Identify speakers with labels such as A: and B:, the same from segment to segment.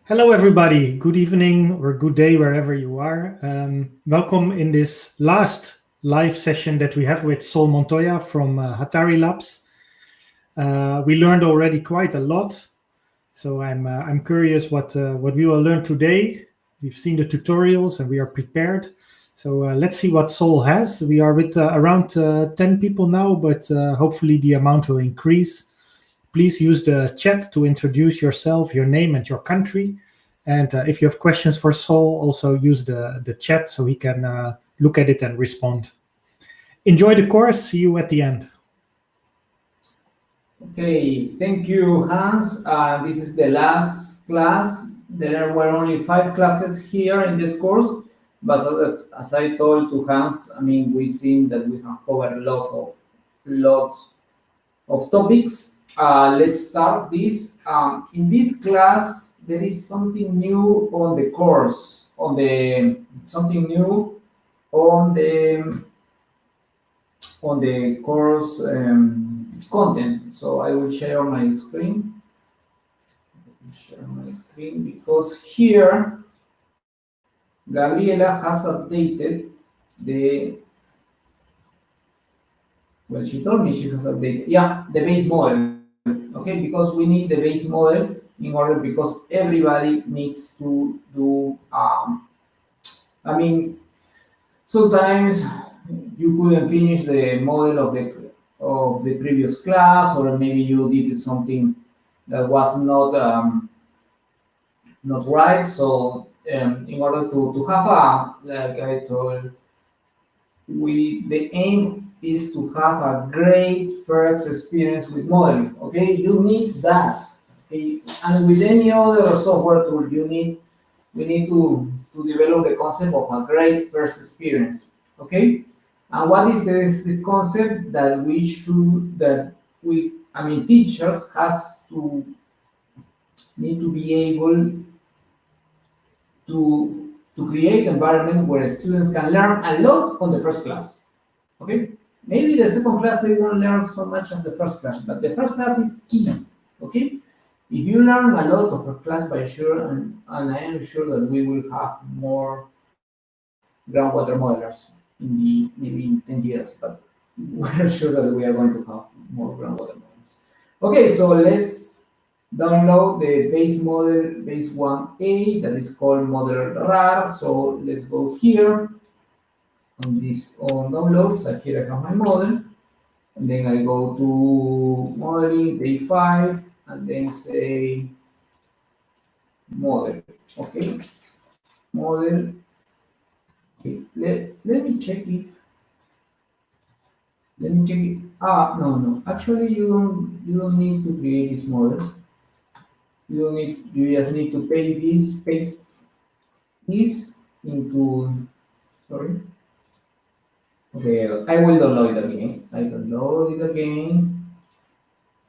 A: Hello, everybody. Good evening or good day, wherever you are. Welcome in this last live session that we have with Saul Montoya from HatariLabs. We learned already quite a lot, so I'm curious what we will learn today. We've seen the tutorials and we are prepared. So let's see what Saul has. We are with around 10 people now, but hopefully the amount will increase. Please use the chat to introduce yourself, your name, and your country. And if you have questions for Saul, also use the chat so he can look at it and respond. Enjoy the course. See you at the end.
B: Okay, thank you, Hans. This is the last class. There were only 5 classes here in this course, but as I told to Hans, we've seen that we have covered lots of topics. Let's start this. In this class, there is something new on the course, on the course content. So I will share my screen. Because here Gabriela has updated she told me she has updated the base model. Okay, because we need the base model because everybody needs to do sometimes you couldn't finish the model of the previous class, or maybe you did something that was not right. So in order to have like I told, the aim is to have a great first experience with modeling. Okay, you need that. Okay, and with any other software tool, we need to develop the concept of a great first experience. Okay, and what is the concept that teachers need to be able to create an environment where students can learn a lot on the first class. Okay, maybe the second class they won't learn so much as the first class, but the first class is key. Okay, if you learn a lot of a class by sure, and I am sure that we will have more groundwater modelers maybe in 10 years, but we're sure that we are going to have more groundwater modelers. Okay, so let's download the base model, base 1A, that is called model RAR. So let's go here on downloads. Here I have my model, and then I go to modeling, day 5, and then say model. Okay, model. Okay. Let me check it. No. Actually, you don't need to create this model. You just need to paste this into. Sorry. Okay, I will download it again. I download it again.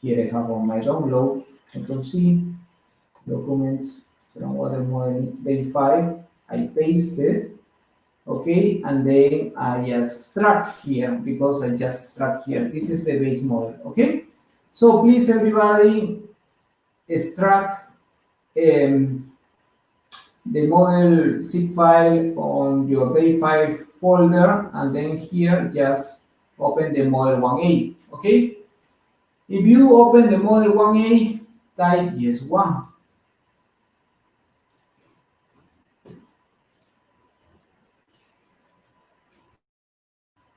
B: Here I have on my downloads. Control-C, documents, Groundwater Modeling, day 5. I paste it. Okay, and then I just extract here because I just extract here. This is the base model. Okay, so please everybody extract the model zip file on your day 5 folder, and then here just open the model 1A. Okay, if you open the model 1A, type yes 1.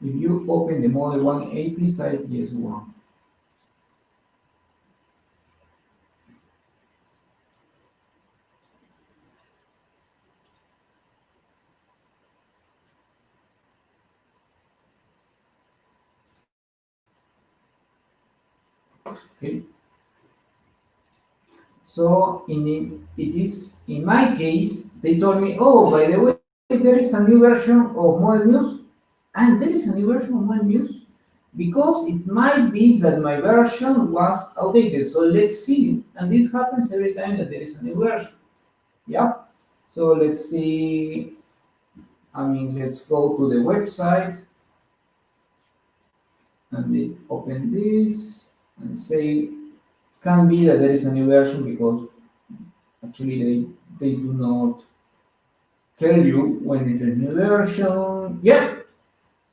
B: If you open the model 1A, please type yes 1. Okay. So in my case, they told me, oh, by the way, there is a new version of Model Muse, and there is a new version of Model Muse because it might be that my version was outdated. So let's see, and this happens every time that there is a new version. Yeah. So let's see. Let's go to the website and we open this and say, can be that there is a new version because Actually, they do not tell you when is a new version. Yeah,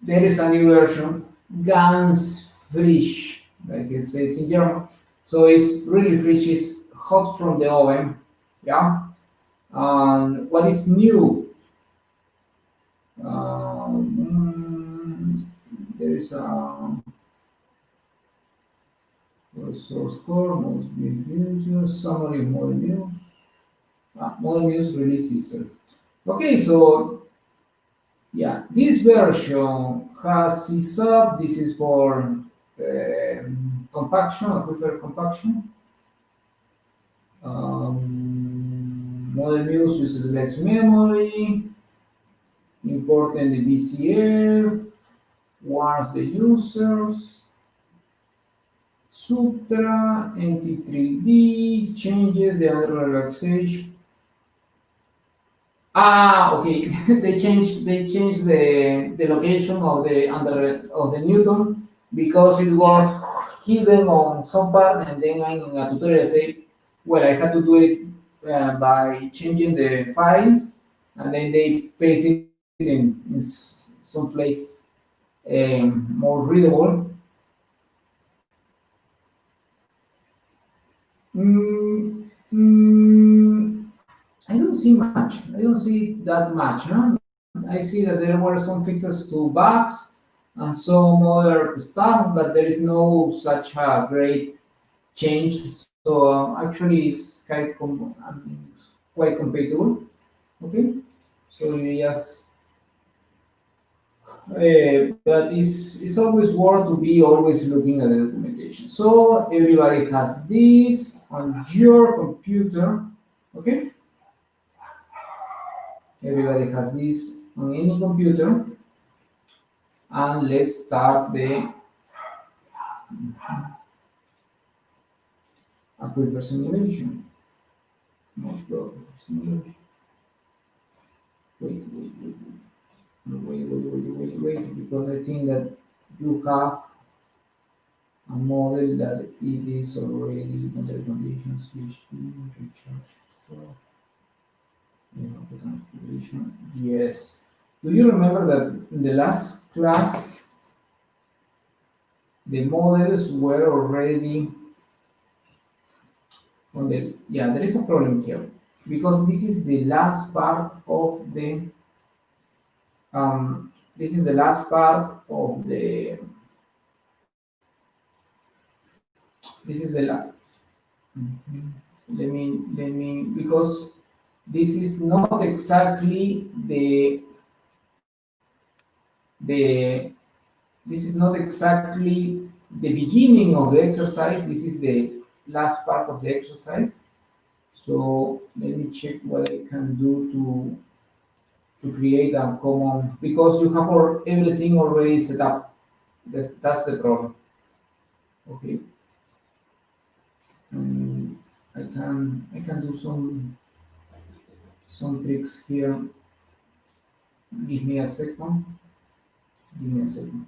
B: there is a new version, ganz frisch, like it says in German. So it's really frisch, it's hot from the oven. Yeah. And what is new? There is a source core, Muse, summary of Model Muse. Model Muse release history. Okay, so yeah, this version has CSUB. This is for compaction, aquifer compaction. Model Muse uses less memory, important the VCF, warns the users. Sutra, NT3D, changes the under relaxation. Okay. they changed the location of the under of the Newton because it was hidden on some part, and then in a tutorial I say, well, I had to do it by changing the files, and then they paste it in some place more readable. Mm, mm, I don't see much. I don't see that much. Huh? I see that there were some fixes to bugs and some other stuff, but there is no such a great change. So actually, it's quite compatible. Okay, so you just. But it's always worth to be always looking at the documentation. So everybody has this on your computer. Okay. Everybody has this on any computer, and let's start the aquifer simulation. Most probably simulation. Wait, because I think that you have a model that it is already under conditions which recharge. Yes. Do you remember that in the last class the models were already on the, yeah, there is a problem here because this is the last part of the this is the last part of the this is the last. Let me because this is not exactly the this is not exactly the beginning of the exercise. This is the last part of the exercise. So let me check what I can do to create a common, because you have everything already set up. That's the problem. Okay. I can do some tricks here. Give me a second. Give me a second.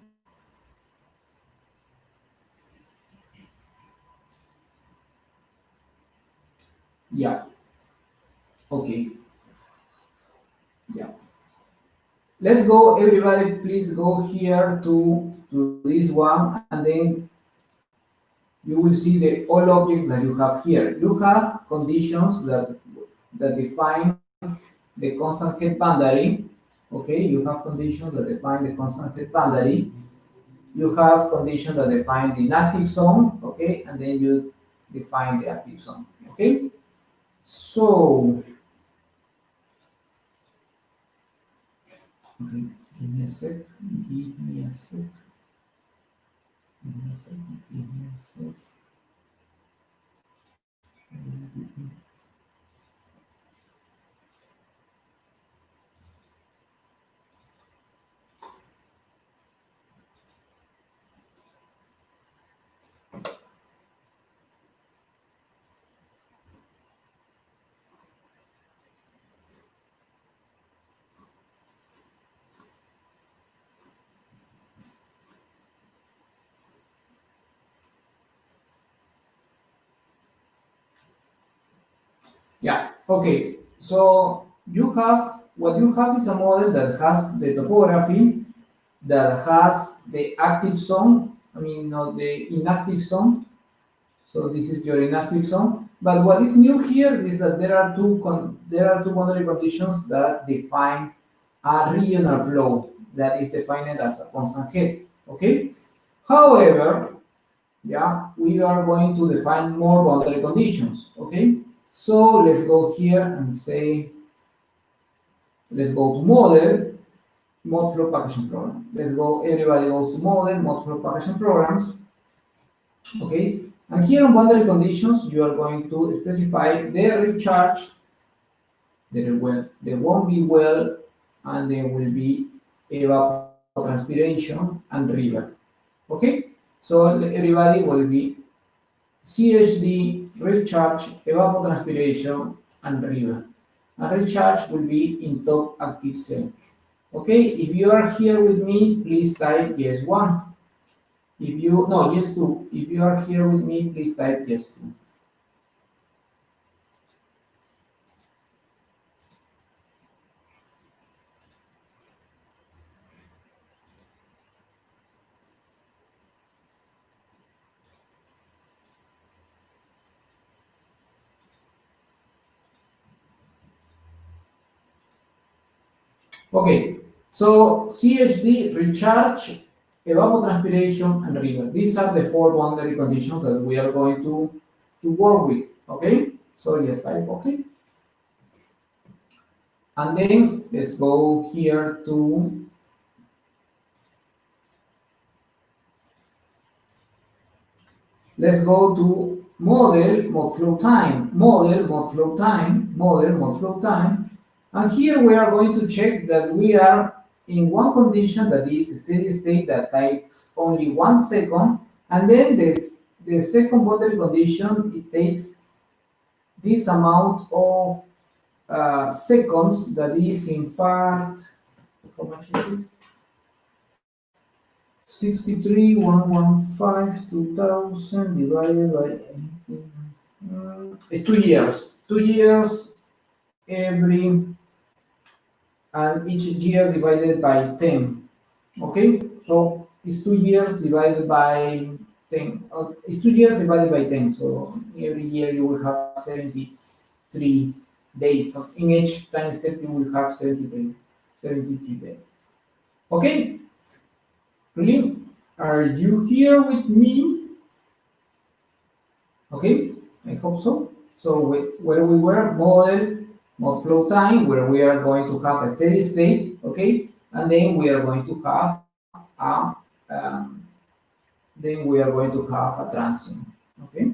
B: Yeah. Okay. Yeah. Let's go, everybody. Please go here to this one, and then you will see the all objects that you have here. You have conditions that define the constant head boundary. Okay, you have conditions that define the constant head boundary. You have conditions that define the inactive zone. Okay, and then you define the active zone. Okay, so okay, give me a sec. Give me a sec. Give me a sec. Give me a sec. Yeah, okay. So what you have is a model that has the topography, that has the active zone, I mean, not the inactive zone. So this is your inactive zone. But what is new here is that there are two boundary conditions that define a regional flow that is defined as a constant head. Okay. However, yeah, we are going to define more boundary conditions. Okay. So let's go here and say, let's go to model, MODFLOW packaging program. Let's go, everybody goes to model, MODFLOW packaging programs. Okay, and here on boundary conditions, you are going to specify the recharge, there won't be well, and there will be evapotranspiration and river. Okay, so everybody will be CHD, recharge, evapotranspiration, and river. And recharge will be in top active cell. Okay, if you are here with me, please type yes 1. If you, no, yes 2. If you are here with me, please type yes 2. Okay, so CHD, recharge, evapotranspiration, and river. These are the 4 boundary conditions that we are going to work with. Okay, so yes, type okay. And then let's go here to model, MODFLOW time, model, MODFLOW time, model, MODFLOW time. And here we are going to check that we are in one condition, that is steady state, that takes only 1 second. And then the second boundary condition, it takes this amount of seconds, that is in fact, how much is it? 63,115, 2000 divided by 18. It's 2 years. 2 years every, and each year divided by 10. Okay, so it's 2 years divided by 10. It's 2 years divided by 10. So every year you will have 73 days. So in each time step you will have 73 days. Okay, really? Are you here with me? Okay, I hope so. So where we were, model, MODFLOW time, where we are going to have a steady state, okay, and then we are going to have a transient, okay.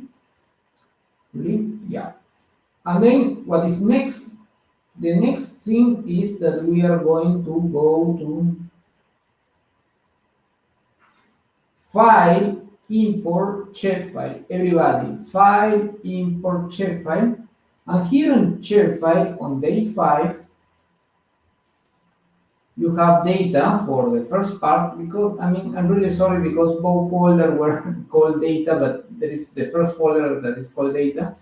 B: Really? Yeah. And then what is next? The next thing is that we are going to go to file, import, shapefile. Everybody, file, import, shapefile. And here in shapefile, on day 5, you have data for the first part, because, I mean, I'm really sorry because both folders were called data, but there is the first folder that is called data.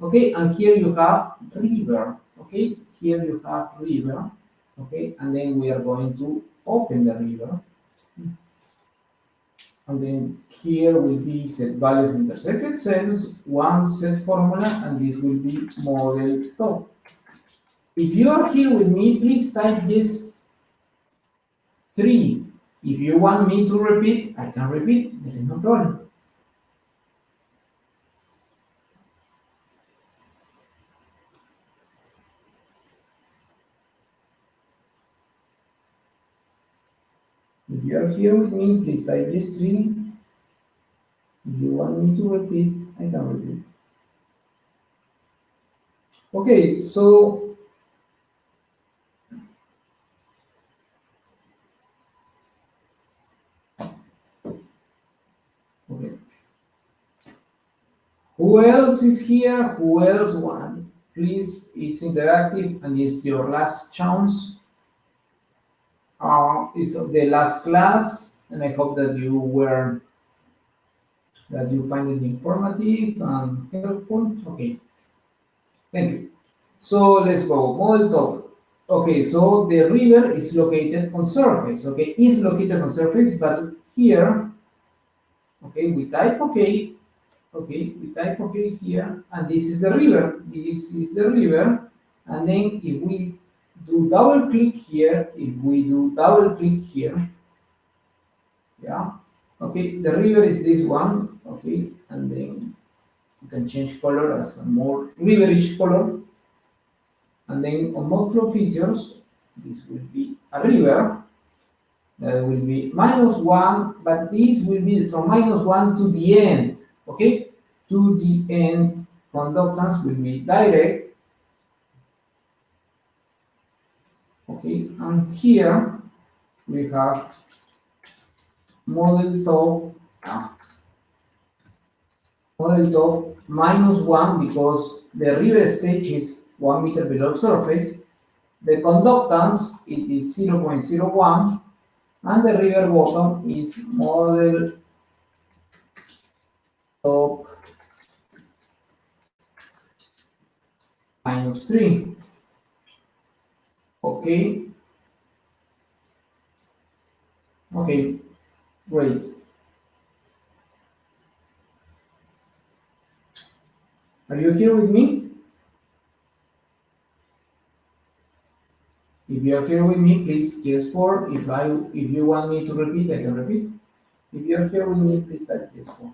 B: Okay, and here you have river. Okay, here you have river. Okay, and then we are going to open the river. And then here will be set value of intersected cells, one set formula, and this will be model top. If you are here with me, please type this 3. If you want me to repeat, I can repeat, there is no problem. If you are here with me, please type this 3. If you want me to repeat, I can repeat. Okay, so okay. Who else is here? Who else want? Please, it's interactive and it's your last chance. It's the last class, and I hope that you find it informative and helpful. Okay, thank you. So let's go, model top. Okay, so the river is located on surface, okay, is located on surface, but here, okay, we type okay, okay, we type okay here, and this is the river, this is the river, and then if we do double click here, if we do double click here, yeah, okay, the river is this one, okay, and then you can change color as a more riverish color, and then on MODFLOW features, this will be a river, that will be -1, but this will be from -1 to the end, okay, to the end. Conductance will be direct, okay, and here we have model top, -1 because the river stage is 1 meter below surface. The conductance it is 0.01, and the river bottom is model top -3. Okay. Okay, great. Are you here with me? If you are here with me, please yes for. If you want me to repeat, I can repeat. If you are here with me, please type yes for.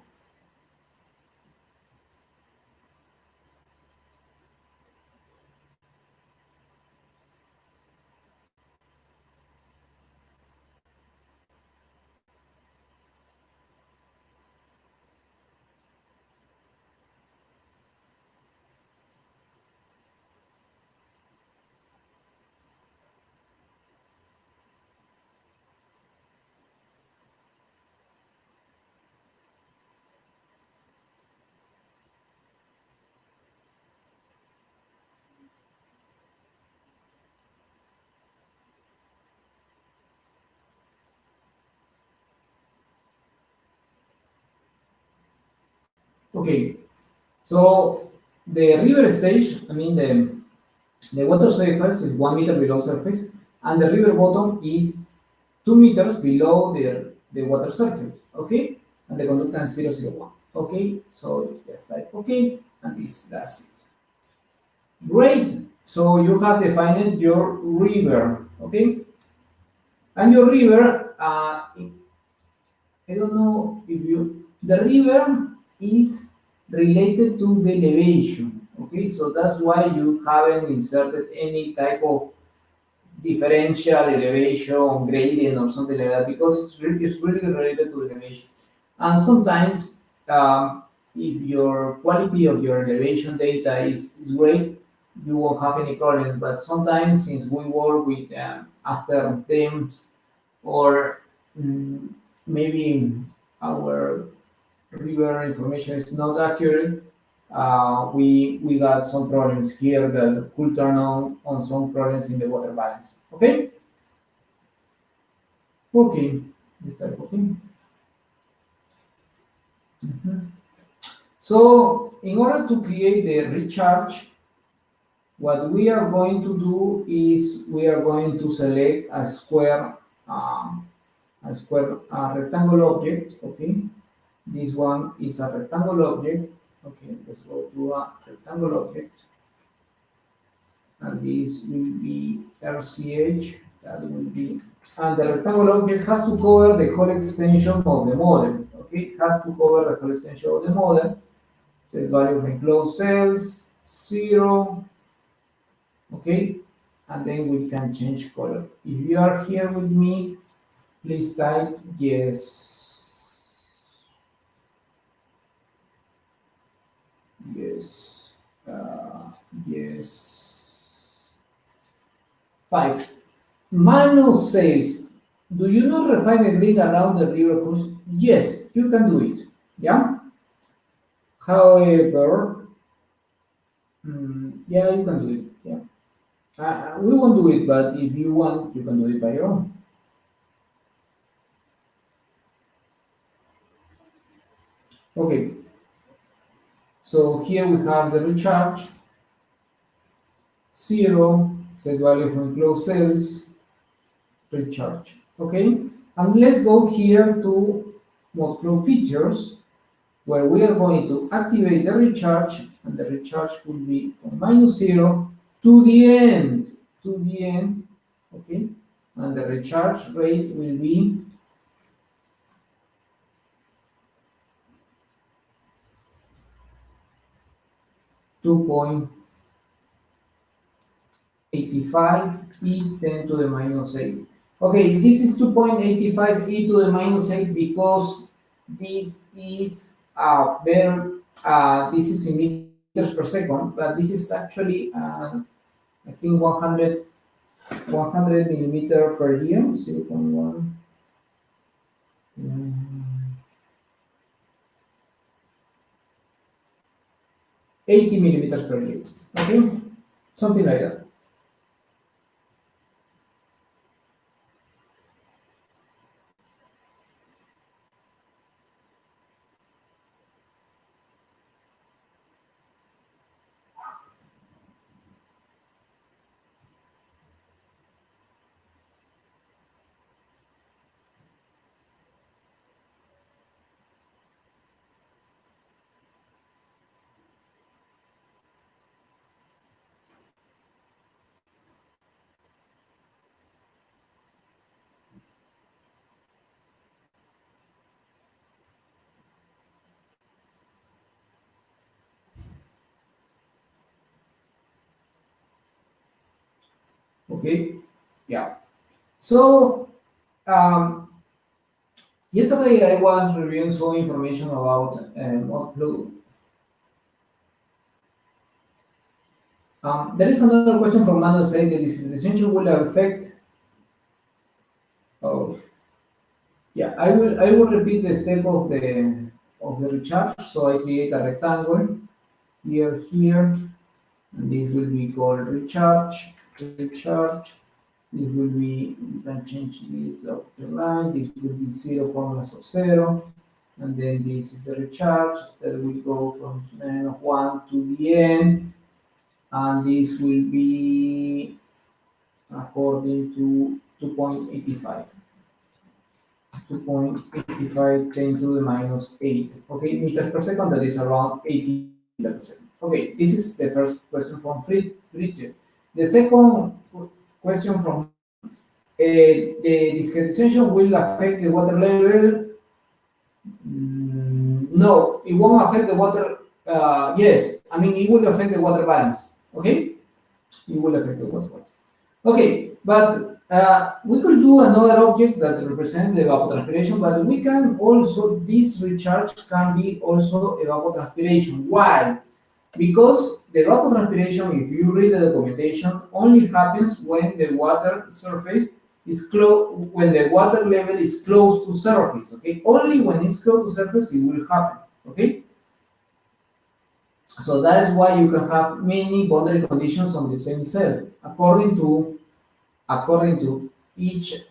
B: Okay, so the river stage, I mean the water surface is 1 meter below surface, and the river bottom is 2 meters below the water surface. Okay, and the conductance 0.01. Okay, so just type okay, and that's it. Great. So you have defined your river. Okay, and your river. I don't know if the river is related to the elevation. Okay, so that's why you haven't inserted any type of differential elevation gradient or something like that, because it's really related to elevation. And sometimes if your quality of your elevation data is great, you won't have any problems. But sometimes, since we work with after themes, or maybe our river information is not accurate, we got some problems here that could turn on some problems in the water balance. Okay? Okay. This type of thing. So in order to create the recharge, what we are going to do is we are going to select a square rectangle object. Okay, this one is a rectangle object. Okay, let's go to a rectangle object, and this will be RCH. That will be, and the rectangle object has to cover the whole extension of the model. Okay, it has to cover the whole extension of the model. Set value of enclosed cells 0. Okay, and then we can change color. If you are here with me, please type yes. Yes. Yes. 5. Manu says, do you not refine the grid around the river course? Yes, you can do it. Yeah. However, yeah, you can do it. Yeah. We won't do it, but if you want, you can do it by your own. Okay. So here we have the recharge. 0, set value from closed cells, recharge. Okay, and let's go here to MODFLOW features, where we are going to activate the recharge, and the recharge will be from -0 to the end, okay, and the recharge rate will be 2.85 e 10 to the -8. Okay, this is 2.85 e to the -8 because this is this is in meters per second, but this is actually I think 100 millimeter per year, 0.1. 80 millimeters per year. Okay, something like that. Okay, yeah. So yesterday I was reviewing some information about MODFLOW. There is another question from Manuel saying the discretization will affect. Oh, yeah. I will repeat the step of the recharge. So I create a rectangle here, and this will be called recharge. This will be, you can change this up the line. This will be 0 formulas of 0, and then this is the recharge that will go from -1 to the end, and this will be according to 2.85. 2.85 10 to the -8. Okay, meters per second. That is around 80 meters per second. Okay, this is the first question from Bridget. The second question from the discretization will affect the water level. No, it won't affect the water. Yes, I mean it will affect the water balance. Okay, it will affect the water balance. Okay, but we could do another object that represents the evapotranspiration, but we can also, this recharge can be also evapotranspiration. Why? Because the evapotranspiration, if you read the documentation, only happens when the water surface is close, when the water level is close to surface. Okay, only when it's close to surface it will happen. Okay, so that's why you can have many boundary conditions on the same cell according to each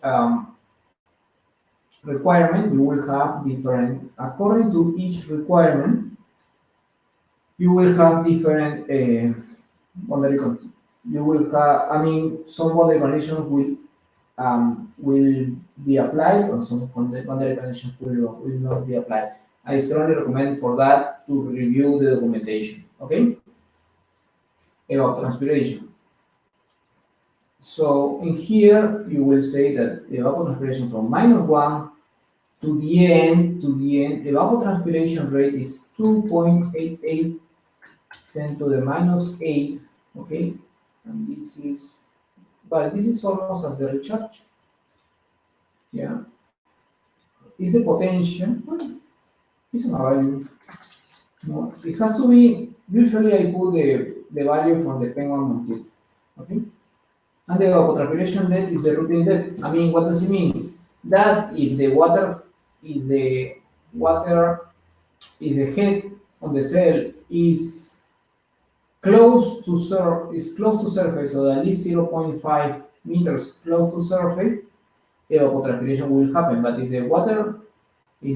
B: requirement. You will have different, according to each requirement, you will have different boundary conditions. You will have, I mean, some boundary conditions will be applied, and some boundary conditions will not be applied. I strongly recommend for that to review the documentation. Okay, about transpiration. So in here you will say that the evapotranspiration from -1 to the end, evapotranspiration rate is 2.88 10 to the -8. Okay, and this is, but this is almost as the recharge. Yeah, is the potential. It's a value. No, it has to be. Usually I put the value from the penguin motif. Okay. And the evapotranspiration depth is the routine depth. I mean, what does it mean? That if the head on the cell is close to surface, so at least 0.5 meters close to surface, evapotranspiration will happen. But if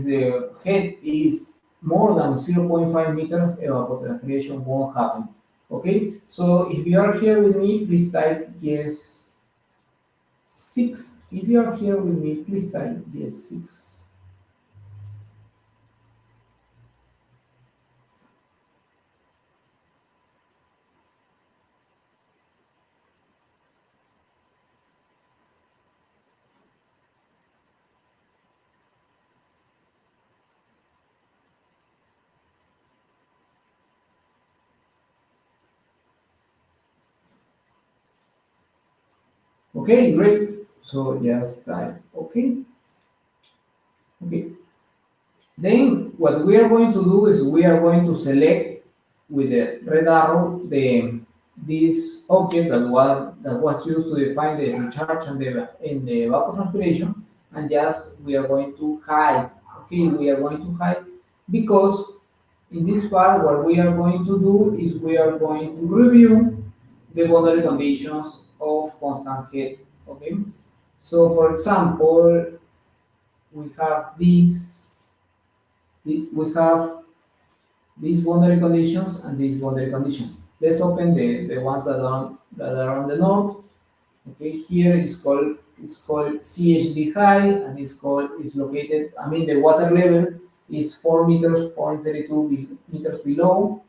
B: the head is more than 0.5 meters, evapotranspiration won't happen. Okay, so if you are here with me, please type yes 6. If you are here with me, please type yes 6. Okay, great. So just type okay. Okay. Then what we are going to do is we are going to select with the red arrow this object that was used to define the recharge and the evapotranspiration, and just we are going to hide. Okay, we are going to hide because in this part what we are going to do is we are going to review the boundary conditions of constant head. Okay, so for example, we have we have these boundary conditions and these boundary conditions. Let's open the ones that are on the north. Okay, here it's called CHD high, and it's located. I mean, the water level is 4 meters, 0.32 meters below,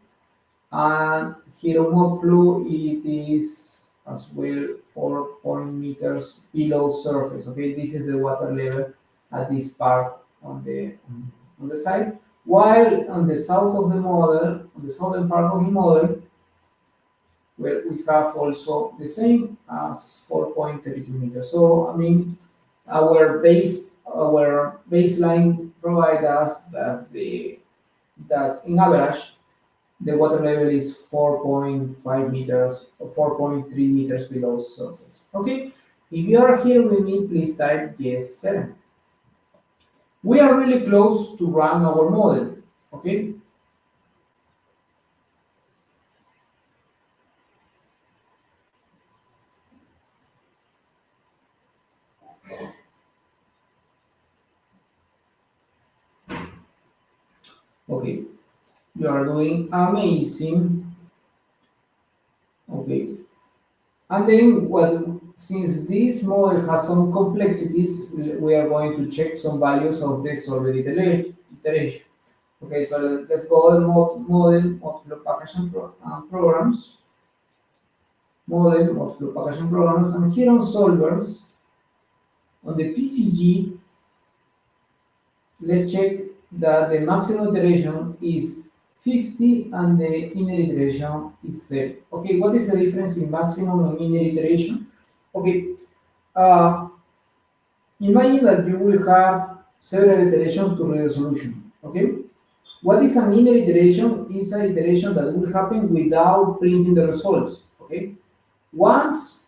B: and here on MODFLOW it is as well 4 meters below surface. Okay, this is the water level at this part on the side. While on the south of the model, on the southern part of the model, where we have also the same as 4.32 meters. So I mean, our baseline provide us that in average the water level is 4.5 meters or 4.3 meters below surface. Okay, if you are here with me, please type yes 7. We are really close to run our model. Okay. Okay, you are doing amazing. Okay, and then since this model has some complexities, we are going to check some values of the solved iteration. Okay, so let's go to MODFLOW packaging programs. MODFLOW packaging programs, and here on solvers, on the PCG, let's check that the maximum iteration is 50 and the inner iteration is 30. Okay, what is the difference in maximum and inner iteration? Okay, imagine that you will have several iterations to read a solution. Okay, what is an inner iteration? Is an iteration that will happen without printing the results. Okay, once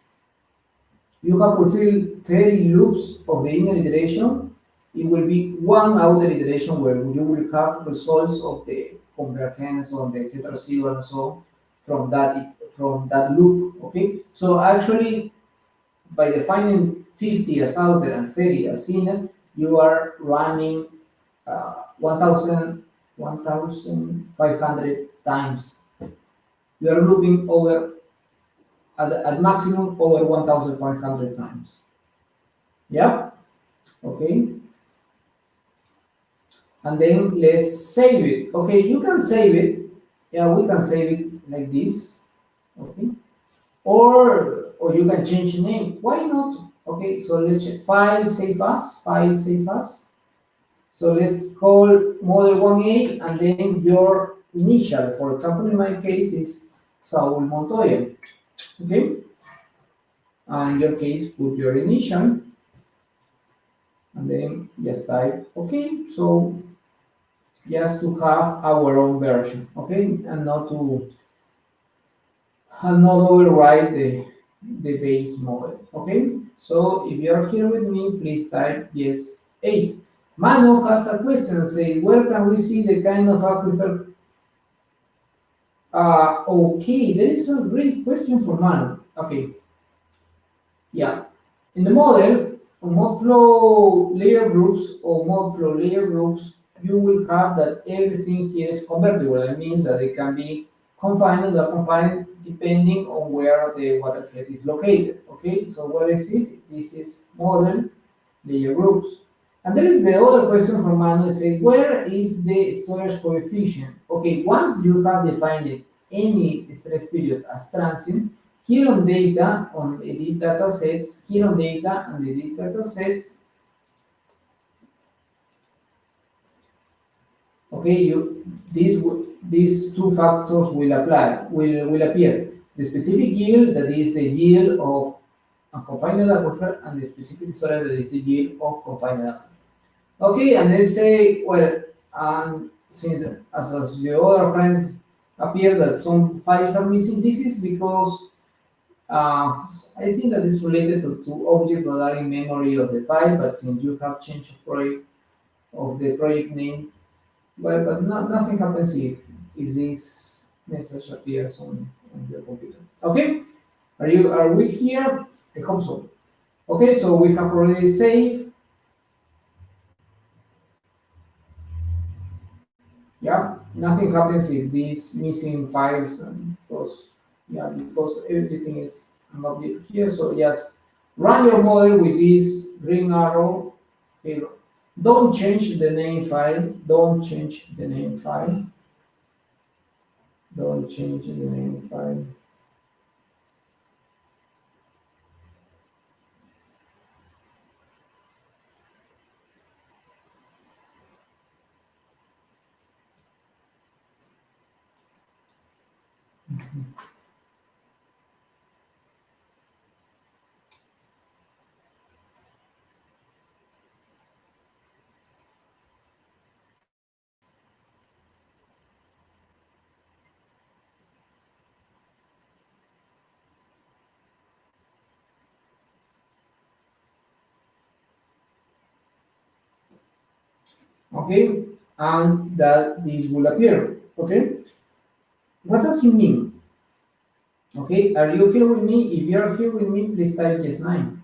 B: you have fulfilled 30 loops of the inner iteration, it will be one outer iteration where you will have results of the convergence on the heterozygous and so from that loop. Okay, so actually by defining 50 as outer and 30 as inner, you are running 1,500 times. You are looping over at maximum over 1,500 times. Yeah. Okay. And then let's save it. Okay, you can save it. Yeah, we can save it like this. Okay, or you can change the name. Why not? Okay, so let's check file save as. So let's call model 1A, and then your initial. For example, in my case is Saul Montoya. Okay, and in your case, put your initial, and then just type okay. So just to have our own version, okay, and not override the base model, okay. So if you are here with me, please type yes 8. Manu has a question saying, where can we see the kind of aquifer? Okay, there is a great question for Manu. Okay, yeah, in the model, on MODFLOW layer groups or MODFLOW layer groups, you will have that everything here is convertible. That means that it can be confined or confined depending on where the watershed is located. Okay, so where is it? This is model layer groups. And there is the other question from Manuel say, where is the storage coefficient? Okay, once you have defined any stress period as transient, here on data, on edit data sets, here on data and edit data sets, okay, these two factors will apply, will appear. The specific yield, that is the yield of a confined aquifer, and the specific storage, that is the yield of confined aquifer. Okay, and they say, well, since as the other friends appear that some files are missing, this is because I think that is related to objects that are in memory of the file, but since you have change of project of the project name, but nothing happens if this message appears on your computer. Okay, are we here? I hope so. Okay, so we have already saved. Yeah, nothing happens if these missing files, because everything is an object here. So just run your model with this green arrow. Okay, don't change the name file. Don't change the name file. Don't change the name file. Okay, and that this will appear. Okay, what does it mean? Okay, are you here with me? If you are here with me, please type yes 9.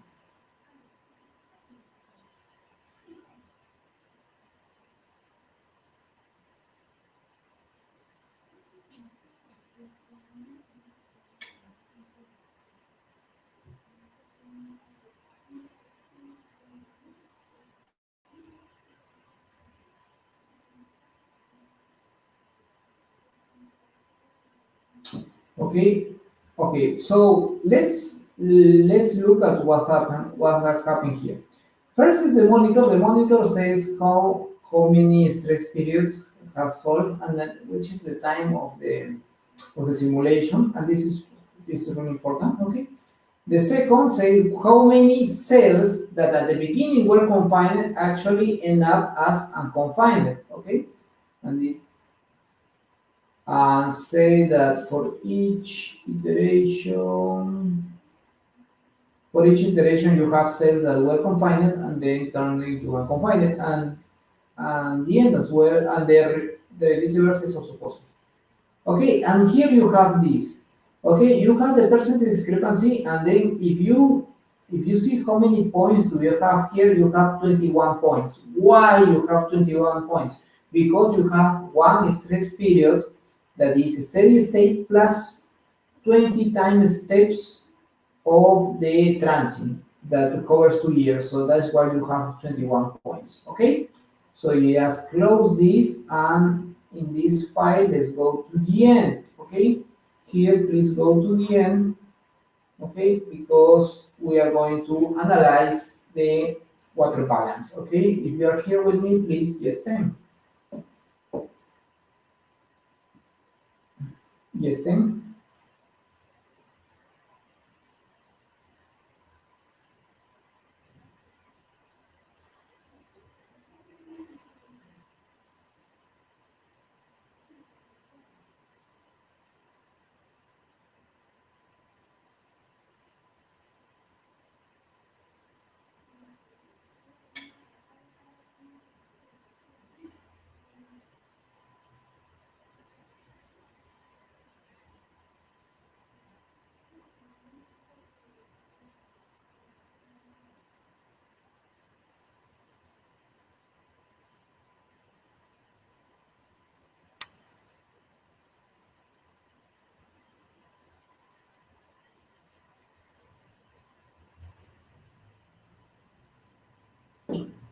B: Okay, okay. So let's look at what happened. What has happened here? First is the monitor. The monitor says how many stress periods has solved, and then which is the time of the simulation, and this is really important. Okay. The second says how many cells that at the beginning were confined actually end up as unconfined. Okay, and it and say that for each iteration you have cells that were confined and then turned into unconfined, and the end as well, and the vice versa is also possible. Okay, and here you have this. Okay, you have the percentage discrepancy, and then if you see how many points do you have here, you have 21 points. Why you have 21 points? Because you have one stress period that is steady state plus 20 time steps of the transient that covers 2 years. So that's why you have 21 points. Okay, so you just close this, and in this file, let's go to the end. Okay, here please go to the end. Okay, because we are going to analyze the water balance. Okay, if you are here with me, please yes 10. Yes 10.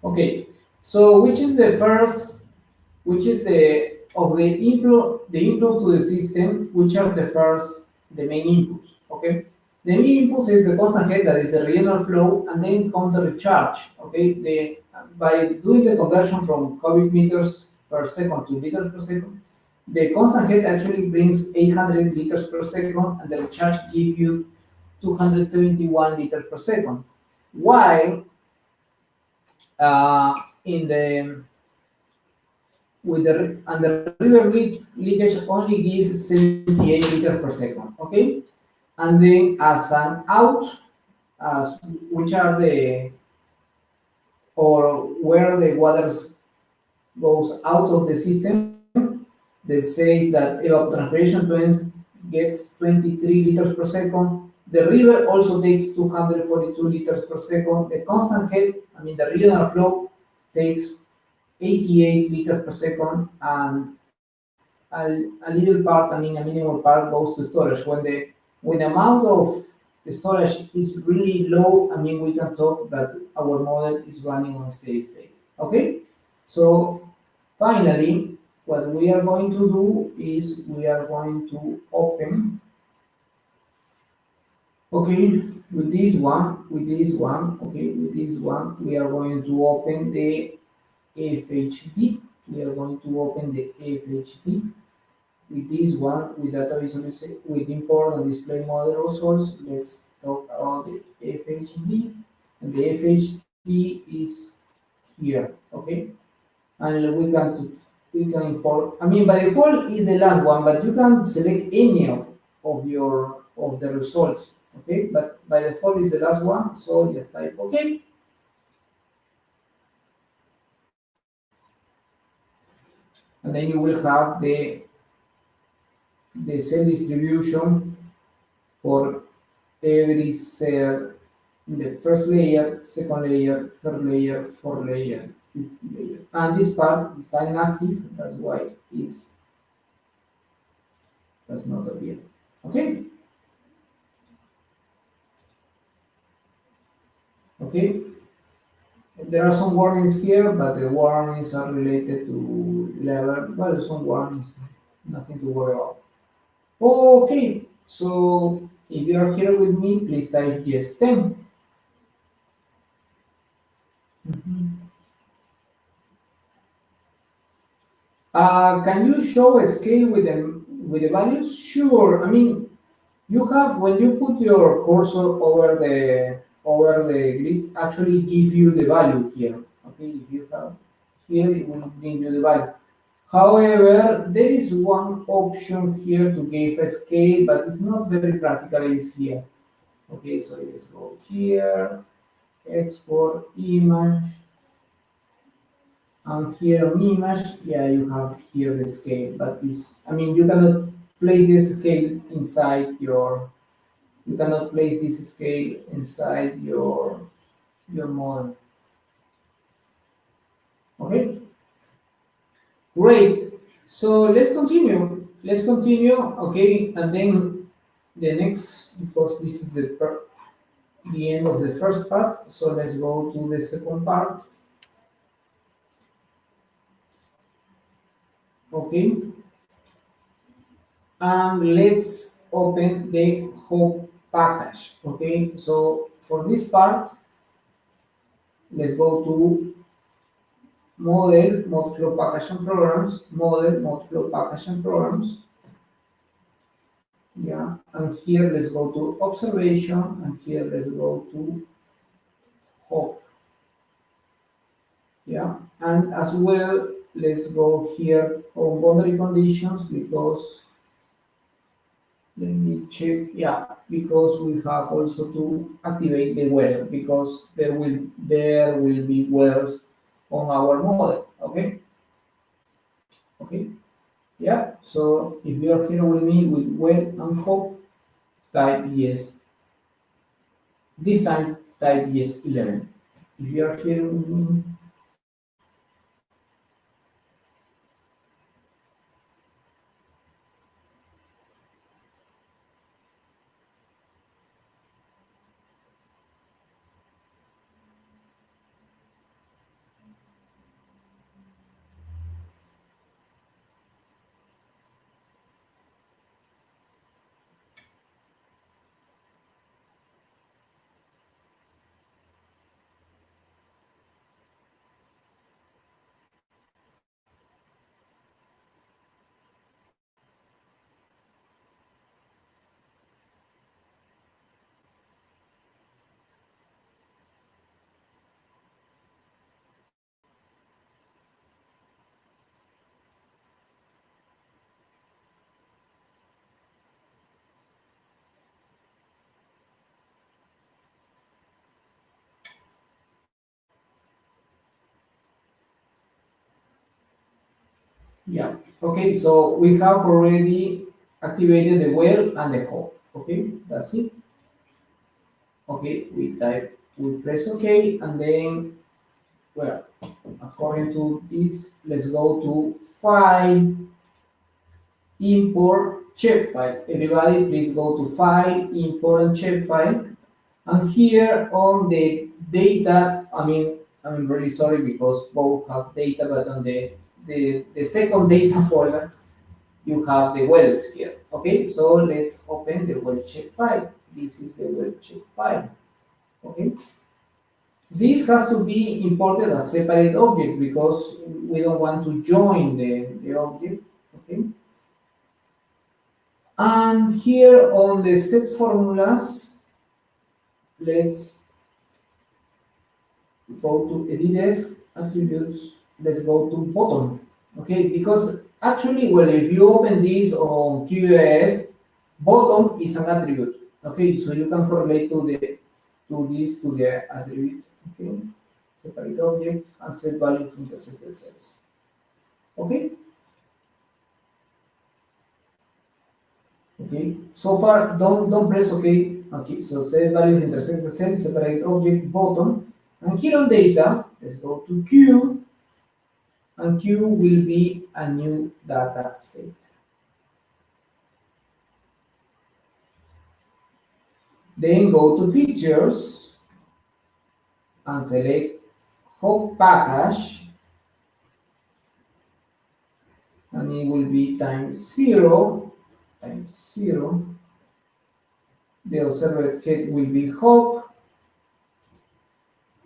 B: Okay, so which is the first, which is the of the inflows to the system, which are the main inputs, okay? The main inputs is the constant head, that is the regional flow, and then comes the recharge, okay? By doing the conversion from cubic meters per second to liters per second, the constant head actually brings 800 liters per second, and the recharge gives you 271 liters per second. While in the with the river leakage only gives 78 liters per second, okay? And then as an out, as which are the or where the water goes out of the system, that says that evapotranspiration gets 23 liters per second. The river also takes 242 liters per second. The constant head, I mean the regional flow, takes 88 liters per second, and a little part, I mean a minimal part, goes to storage. When the amount of storage is really low, I mean we can talk that our model is running on steady state. Okay, so finally, what we are going to do is we are going to open. Okay, with this one, okay, with this one, we are going to open the FHD. We are going to open the FHD. With this one, with data visualization, with import and display model results, let's talk about the FHD. And the FHD is here, okay? And we can import. I mean, by default is the last one, but you can select any of the results, okay? But by default is the last one, so just type OK. And then you will have the cell distribution for every cell in the first layer, second layer, third layer, fourth layer, fifth layer. And this part is inactive, that's why it does not appear. Okay? Okay? There are some warnings here, but the warnings are related to level. Well, some warnings, nothing to worry about. Okay, so if you are here with me, please type yes 10. Can you show a scale with the values? Sure. I mean, you have when you put your cursor over the grid, actually give you the value here. Okay, if you have here, it will bring you the value. However, there is one option here to give a scale, but it's not very practical. It's here. Okay, so let's go here, export image, and here on image, yeah, you have here the scale, but this, I mean, you cannot place this scale inside your, you cannot place this scale inside your model. Okay, great. So let's continue. Let's continue. Okay, and then the next, because this is the end of the first part. So let's go to the second part. Okay, and let's open the whole package. Okay, so for this part, let's go to model, MODFLOW package and programs, model, MODFLOW package and programs. Yeah, and here let's go to observation, and here let's go to hope. Yeah, and as well, let's go here on boundary conditions, because let me check. Yeah, because we have also to activate the well, because there will be wells on our model. Okay. Okay. Yeah. So if you are here with me with well and hope, type yes. This time type yes 11. If you are here with me. Yeah. Okay, so we have already activated the well and the hop. Okay, that's it. Okay, we press OK, and then, well, according to this, let's go to File, Import, Shape File. Everybody, please go to File, Import, and Shape File. And here on the data, I'm really sorry because both have data, but on the second data folder, you have the wells here. Okay, so let's open the well check file. This is the well check file. Okay, this has to be imported as separate object because we don't want to join the object. Okay, and here on the set formulas, let's go to edit attributes. Let's go to bottom. Okay, because actually, well, if you open this on QGIS, bottom is an attribute. Okay, so you can correlate to the attribute. Okay, separate object and set value from intersected cells. Okay. Okay. So far, don't press OK. Okay. So set value from intersected cells, separate object, bottom, and here on data, let's go to Q, and Q will be a new data set. Then go to features and select hop package, and it will be times 0. The observed head will be hop.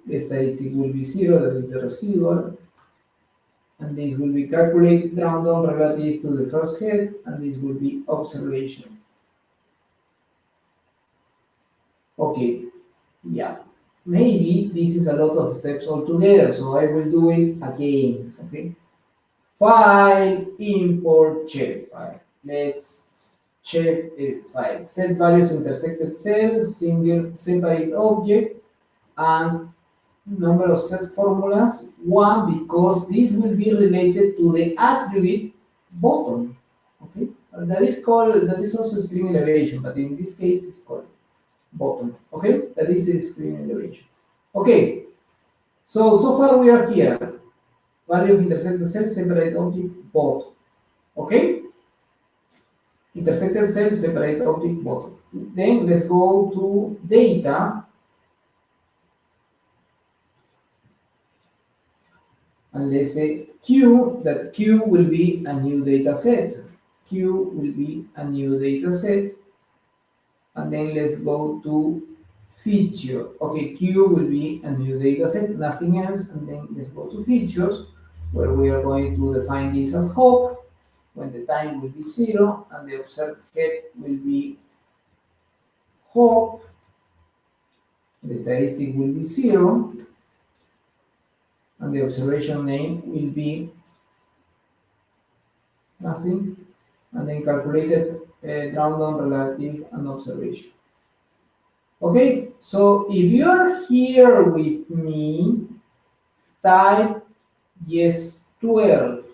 B: The statistic will be 0, that is the residual. And this will be calculated down relative to the first head, and this will be observation. Okay, yeah. Maybe this is a lot of steps altogether, so I will do it again. Okay. File, import, check file. Let's check a file. Set values intersected cells, single separate object, and number of set formulas 1 because this will be related to the attribute bottom. Okay, that is also screen elevation, but in this case it's called bottom. Okay, that is the screen elevation. Okay, so far we are here. Value of intersected cells, separate object, bottom. Okay? Intersected cells, separate object, bottom. Then let's go to data. And let's say Q, that Q will be a new data set. Q will be a new data set. And then let's go to feature. Okay, Q will be a new data set, nothing else. And then let's go to features, where we are going to define this as hop, when the time will be 0, and the observed head will be hop, the statistic will be 0, and the observation name will be nothing, and then calculated down relative and observation. Okay, so if you're here with me, type yes 12.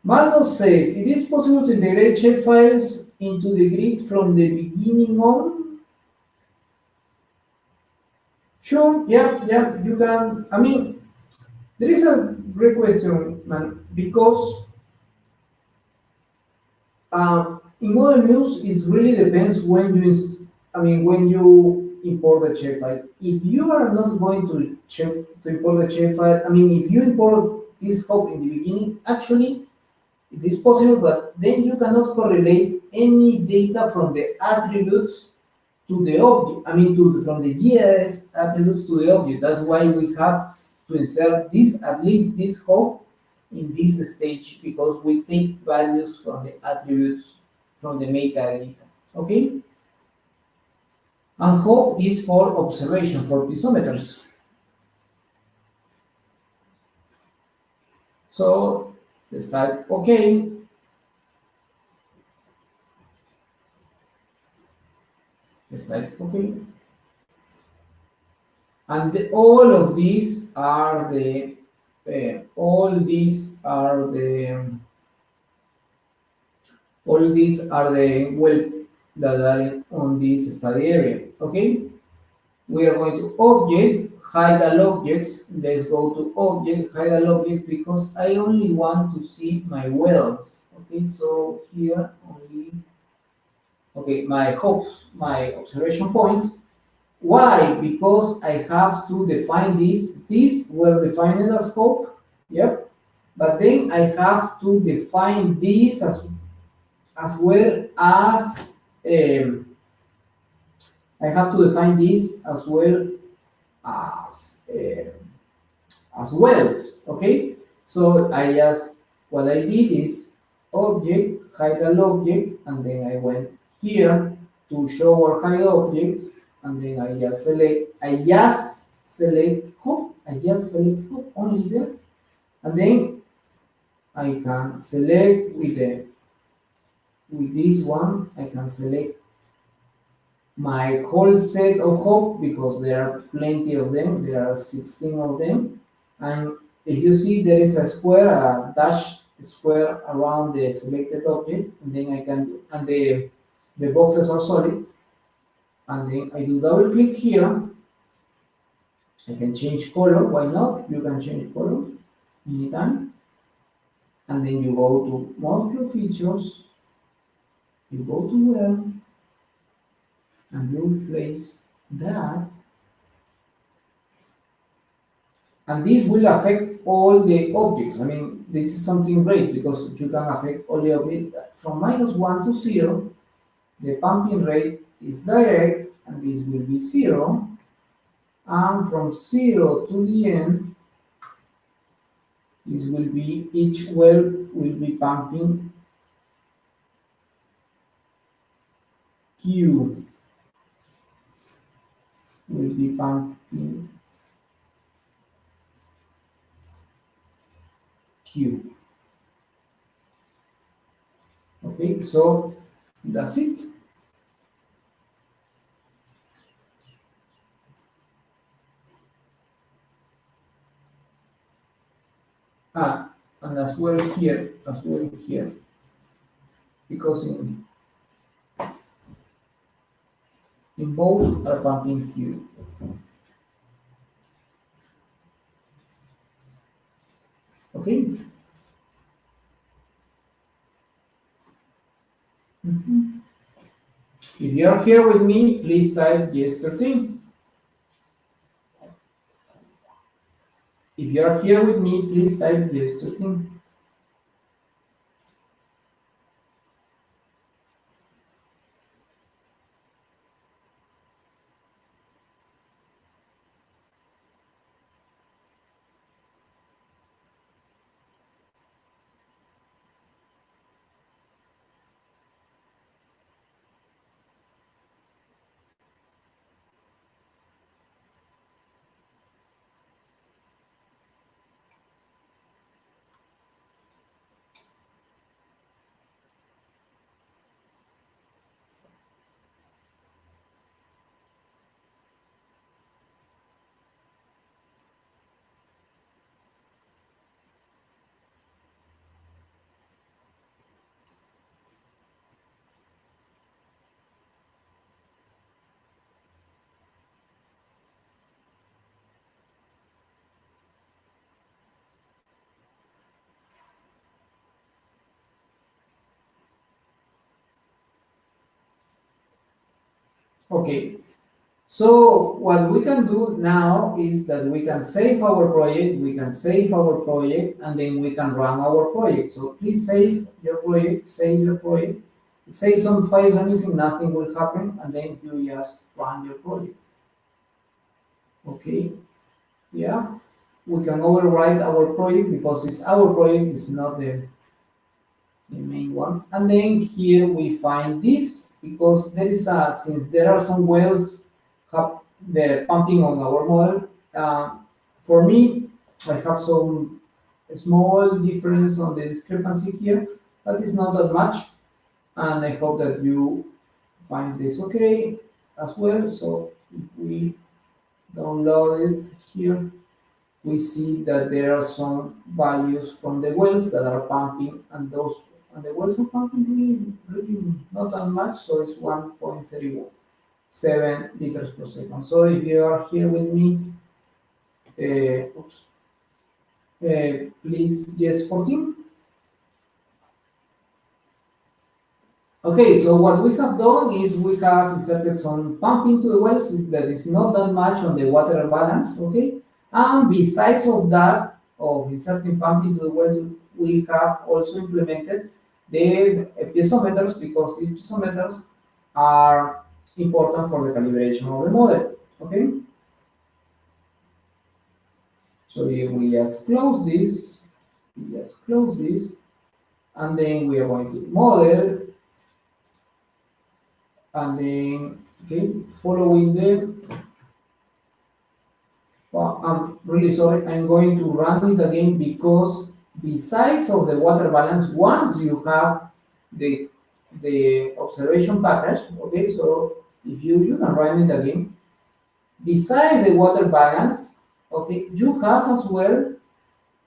B: Mando says, it is possible to integrate shape files into the grid from the beginning on? Sure, yeah, you can. I mean, there is a great question, man, because in Model Muse, it really depends when you import the shape file. If you are not going to import the shape file, if you import this hop in the beginning, actually, it is possible, but then you cannot correlate any data from the attributes to the object. From the GIS attributes to the object. That's why we have to insert at least this hop in this stage, because we take values from the attributes from the metadata. Okay? And hop is for observation, for piezometers. So let's type OK. Let's type OK. And all of these are the All these are the well that are on this study area. Okay, we are going to object, hide all objects. Let's go to object, hide all objects, because I only want to see my wells. Okay, so here only, okay, my hopes, my observation points. Why? Because I have to define this. These were defined as hope, yep. But then I have to define this as well as I have to define this as well as wells. Okay, so I just, what I did is object, hide all object, and then I went here to show or hide objects, and then I just select hope, only there, and then I can select with this one, I can select my whole set of hope, because there are plenty of them, there are 16 of them. And if you see, there is a square, a dash square around the selected object, and then I can, and the boxes are solid, and then I do double click here. I can change color, why not? You can change color anytime. And then you go to MODFLOW features, you go to well, and you place that, and this will affect all the objects. I mean, this is something great, because you can affect all the objects from -1 to 0. The pumping rate is direct, and this will be 0, and from 0 to the end, this will be, each well will be pumping Q, will be pumping Q. Okay, so that's it. And as well here, because in both are pumping Q. Okay. If you are here with me, please type yes 13. If you are here with me, please type yes 13. Okay, so what we can do now is that we can save our project, and then we can run our project. So please save your project, Say some files are missing, nothing will happen, and then you just run your project. Okay, yeah, we can override our project because it's our project, it's not the main one. And then here we find this, because there is since there are some wells have the pumping on our model. For me, I have some small difference on the discrepancy here, but it's not that much. And I hope that you find this okay as well. So if we download it here, we see that there are some values from the wells that are pumping, and and the wells are pumping really not that much, so it's 1.37 liters per second. So if you are here with me, please, yes, 14. Okay, so what we have done is we have inserted some pumping to the wells that is not that much on the water balance, okay? And besides of that, of inserting pumping to the wells, we have also implemented the piezometers, because these piezometers are important for the calibration of the model, okay? So we just close this, and then we are going to model, and then, okay, following the, well, I'm really sorry, I'm going to run it again, because besides of the water balance, once you have the observation package, okay, so if you can run it again, beside the water balance, okay, you have as well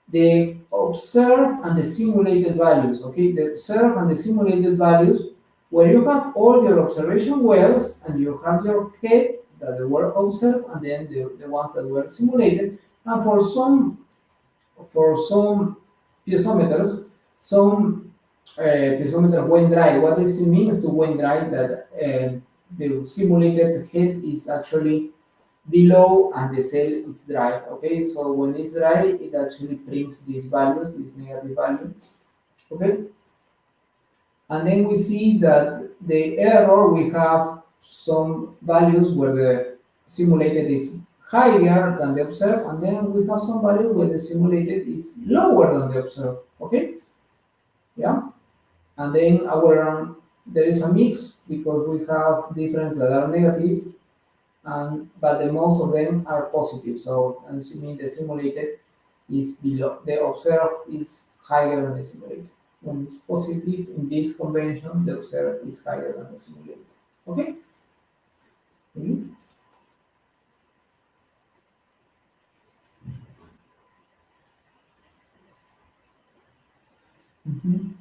B: the observed and the simulated values, okay, the observed and the simulated values, where you have all your observation wells and you have your head that they were observed, and then the ones that were simulated. And for some piezometers, some piezometer went dry. What does it mean to went dry? That the simulated head is actually below and the cell is dry. Okay, so when it's dry, it actually prints these values, these negative values. Okay, and then we see that the error, we have some values where the simulated is higher than the observed, and then we have some value where the simulated is lower than the observed. Okay, yeah, and then there is a mix, because we have differences that are negative, but the most of them are positive. So, and mean the simulated is below, the observed is higher than the simulated. When it's positive in this convention, the observed is higher than the simulated. Okay? Mhm. Mhm.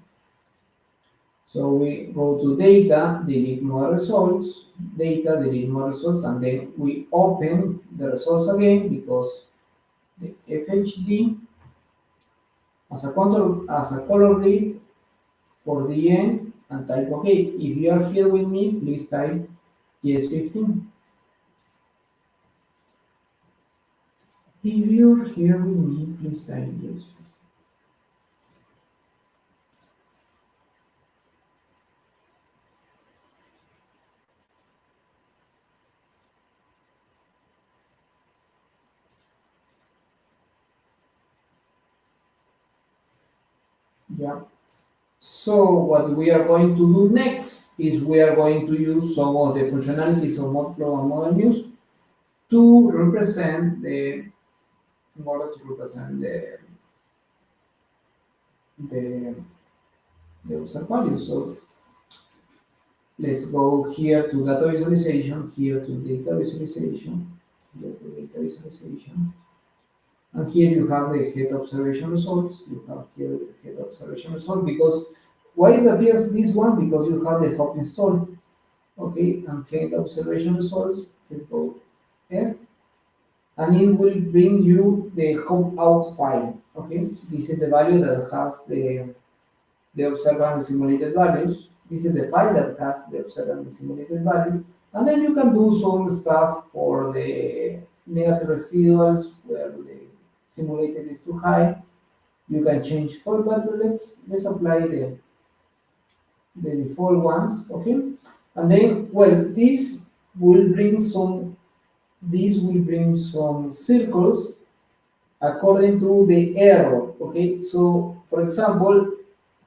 B: So we go to data, delete model results, data, delete model results, and then we open the results again, because the FHD as a color grid for the end, and type OK. If you are here with me, please type yes 15. If you're here with me, please type yes 15. Yeah. So what we are going to do next is we are going to use some of the functionalities of MODFLOW and Model Muse to represent the, in order to represent the, the user values. So let's go here to data visualization, here to data visualization, here to data visualization. And here you have the head observation results. You have here the head observation result, because why it appears this one? Because you have the hop installed. Okay, and head observation results, let's go F, and it will bring you the hop out file. Okay, this is the value that has the observed and the simulated values. This is the file that has the observed and the simulated value. And then you can do some stuff for the negative residuals where the simulated is too high. You can change color, but let's apply the default ones, okay? And then, well, this will bring some circles according to the error, okay? So, for example,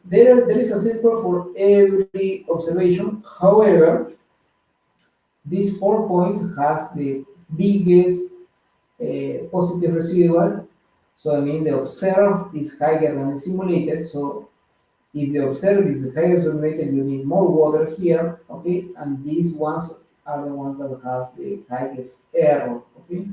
B: there is a circle for every observation. However, this 4 point has the biggest positive residual. So I mean the observed is higher than the simulated. So if the observed is the higher simulated, you need more water here, okay? And these ones are the ones that has the highest error, okay?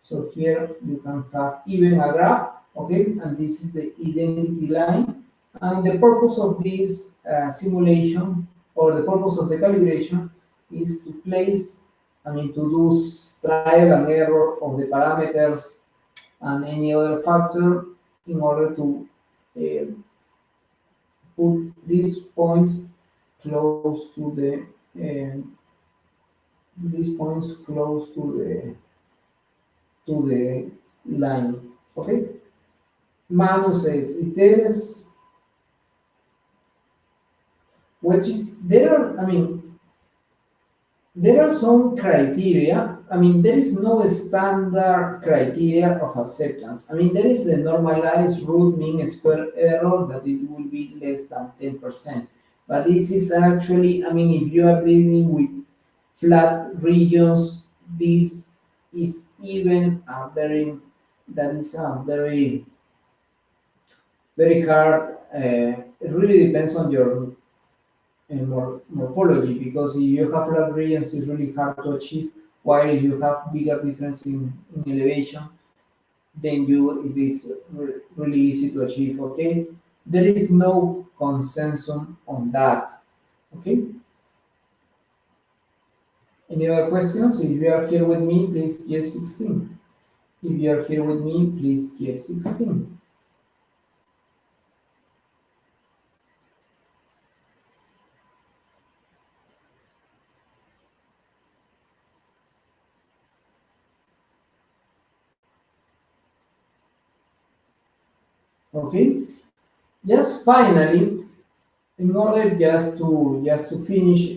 B: So here you can have even a graph, okay? And this is the identity line. And the purpose of this simulation, or the purpose of the calibration, is to place, to do trial and error of the parameters and any other factor in order to uh, put these points close to the line. Okay. Manu says if there is there are some criteria. There is no standard criteria of acceptance. There is the normalized root mean square error that it will be less than 10%. But this is actually, if you are dealing with flat regions, this is even very, very hard. It really depends on your morphology, because if you have flat regions, it's really hard to achieve. While if you have bigger difference in elevation, then it is really easy to achieve. Okay, there is no consensus on that. Okay. Any other questions? If you are here with me, please yes 16. If you are here with me, please yes 16. Okay, just finally, in order just to finish,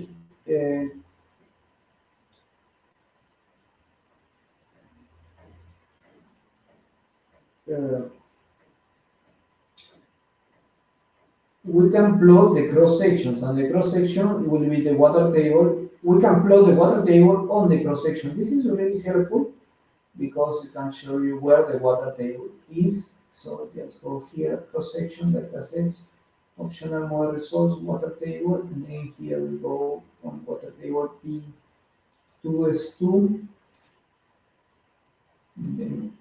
B: we can plot the cross sections, and the cross section will be the water table. We can plot the water table on the cross section. This is really helpful because it can show you where the water table is. So just go here, cross section, data sets, optional model results, water table, and then here we go from water table P2S2. Then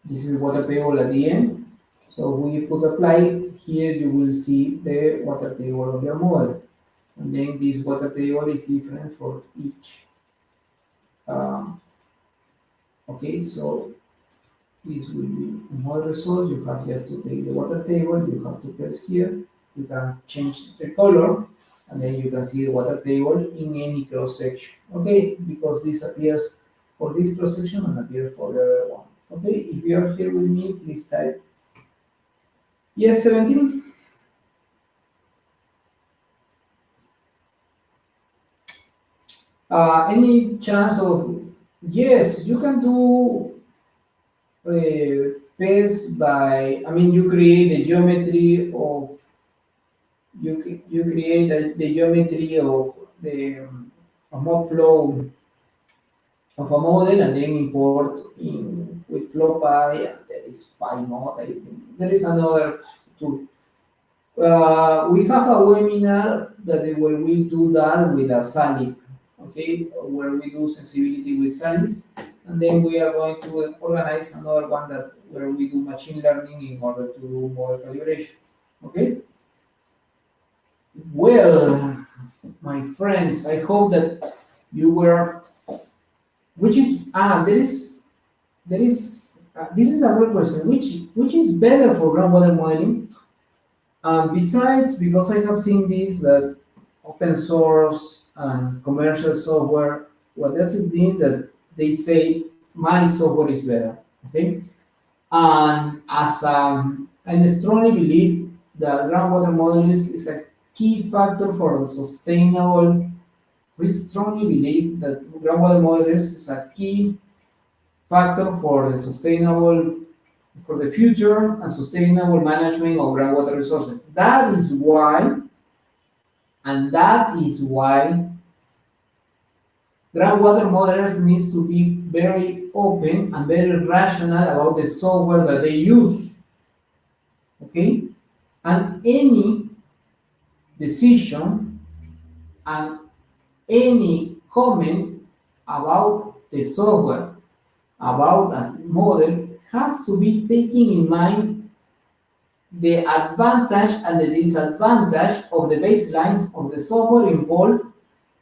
B: this is the water table at the end. So when you put apply, here you will see the water table of your model. And then this water table is different for each. Okay, so this will be model result. You have just to take the water table, you have to press here, you can change the color, and then you can see the water table in any cross section. Okay, because this appears for this cross section and appears for the other one. Okay, if you are here with me, please type yes 17. Any chance of yes, you can do paste by, you create the geometry of you create the geometry of the MODFLOW of a model, and then import in with FlowPy, and there is PyMod. I think there is another tool. We have a webinar where we do that with a SALIP, okay, where we do sensibility with SALIPs, and then we are going to organize another one where we do machine learning in order to do model calibration. Okay. Well, my friends, I hope that you were. Which is this is a good question. Which is better for groundwater modeling? Besides, because I have seen this, that open source and commercial software, what does it mean that they say my software is better? Okay, and as I strongly believe that groundwater modeling is a key factor for the sustainable. We strongly believe that groundwater modeling is a key factor for the future and sustainable management of groundwater resources. That is why groundwater modelers need to be very open and very rational about the software that they use. Okay? And any decision and any comment about the software, about a model, has to be taking in mind the advantage and the disadvantage of the baselines of the software involved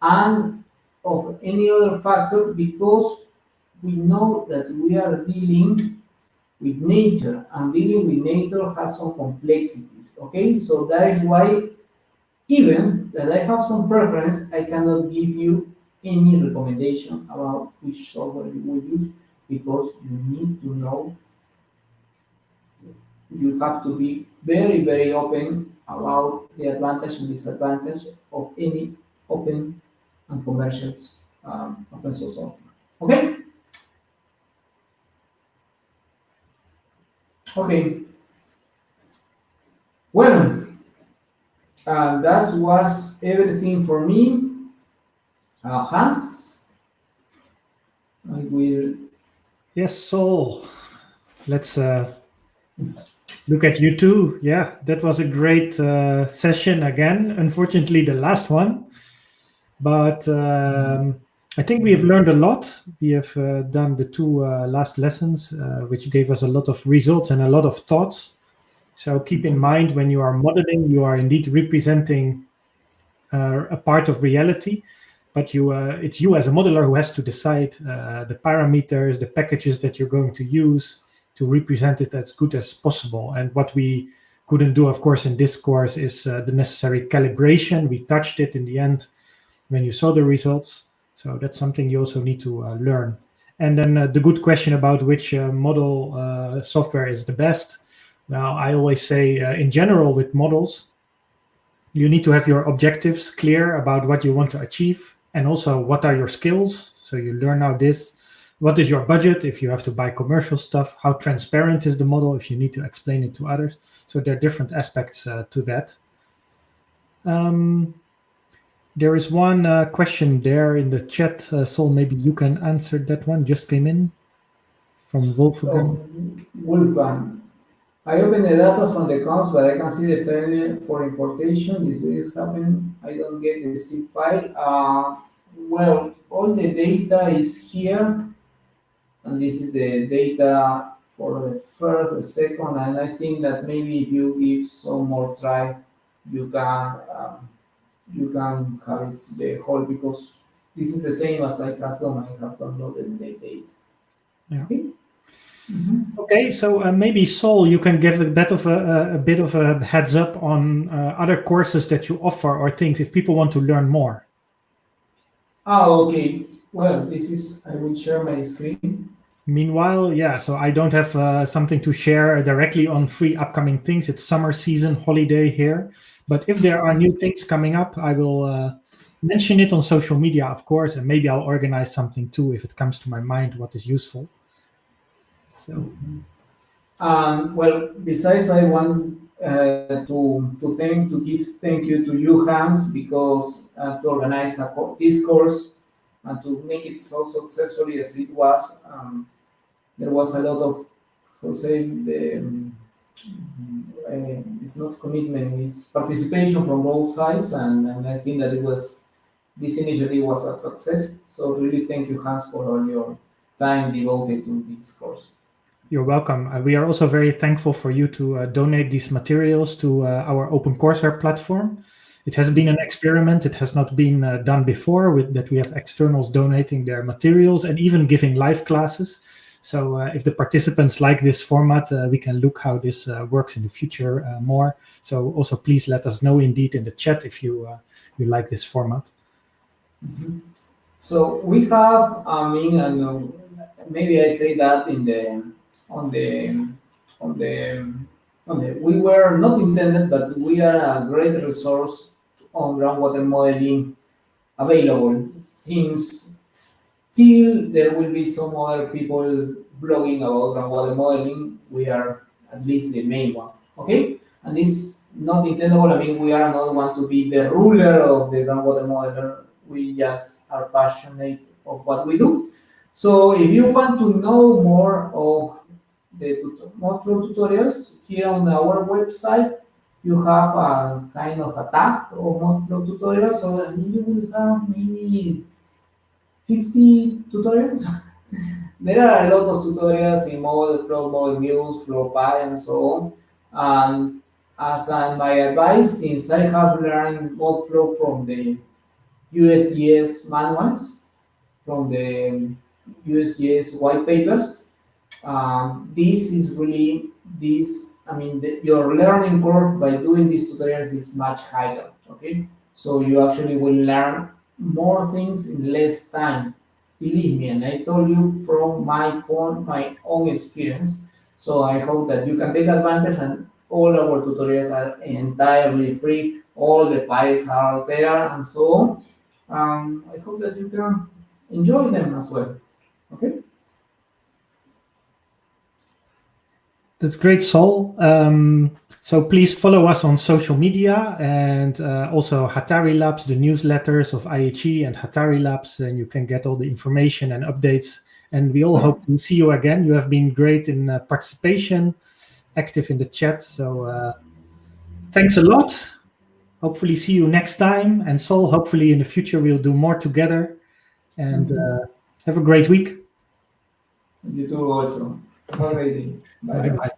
B: and of any other factor, because we know that we are dealing with nature, and dealing with nature has some complexities. Okay, so that is why, even that I have some preference, I cannot give you any recommendation about which software you will use, because you need to know, you have to be very, very open about the advantage and disadvantage of any open and commercial open source software. Okay? Okay. Well, that was everything for me. Hans, I will.
A: Yes, Saul. Let's look at you too. Yeah, that was a great session again. Unfortunately, the last one. But I think we have learned a lot. We have done the two last lessons, which gave us a lot of results and a lot of thoughts. So keep in mind, when you are modeling, you are indeed representing a part of reality, but it's you as a modeler who has to decide the parameters, the packages that you're going to use to represent it as good as possible. And what we couldn't do, of course, in this course is the necessary calibration. We touched it in the end when you saw the results. So that's something you also need to learn. And then the good question about which model software is the best. Well, I always say in general with models, you need to have your objectives clear about what you want to achieve, and also what are your skills. So you learn now this. What is your budget if you have to buy commercial stuff? How transparent is the model if you need to explain it to others? So there are different aspects to that. There is one question there in the chat. Saul, maybe you can answer that one. Just came in from Wolfgang.
B: Wolfgang. I opened the data from the accounts, but I can see the failure for importation. This is happening. I don't get the zip file. Well, all the data is here, and this is the data for the first, the second, and I think that maybe if you give some more try, you can have the whole, because this is the same as I have done. I have downloaded the data.
A: Yeah.
B: Okay.
A: Okay, so maybe Saul, you can give a bit of a heads up on other courses that you offer or things if people want to learn more.
B: Okay. Well, I will share my screen.
A: Meanwhile, yeah, so I don't have something to share directly on free upcoming things. It's summer season, holiday here. But if there are new things coming up, I will mention it on social media, of course, and maybe I'll organize something too if it comes to my mind what is useful. So,
B: well, besides, I want to give thank you to you, Hans, because to organize this course and to make it so successfully as it was. There was a lot of, it's not commitment, it's participation from both sides, and I think that this initiative was a success. So really thank you, Hans, for all your time devoted to this course.
A: You're welcome. We are also very thankful for you to donate these materials to our OpenCourseware platform. It has been an experiment. It has not been done before, that we have externals donating their materials and even giving live classes. So if the participants like this format, we can look how this works in the future more. So also please let us know indeed in the chat if you like this format.
B: Mm-hmm. So we have, maybe I say that we were not intended, but we are a great resource on groundwater modeling available. Since still there will be some other people blogging about groundwater modeling, we are at least the main one. Okay, and this not intendable. We are not want to be the ruler of the groundwater modeler. We just are passionate of what we do. So if you want to know more of the MODFLOW tutorials, here on our website, you have a kind of a tab of MODFLOW tutorials. So you will have maybe 50 tutorials. There are a lot of tutorials in MODFLOW, Model Muse, FlowPy, and so on. And As my advice, since I have learned MODFLOW from the USGS manuals, from the USGS white papers, this is really your learning curve by doing these tutorials is much higher. Okay, so you actually will learn more things in less time. Believe me, and I told you from my own experience. So I hope that you can take advantage, and all our tutorials are entirely free. All the files are there, and so on. I hope that you can enjoy them as well. Okay.
A: That's great, Saul. So please follow us on social media, and also HatariLabs, the newsletters of IHE and HatariLabs, and you can get all the information and updates. And we all hope to see you again. You have been great in participation, active in the chat. So thanks a lot. Hopefully see you next time. And Saul, hopefully in the future we'll do more together. And have a great week.
B: You too also. Have a great day. Bye.
A: Bye.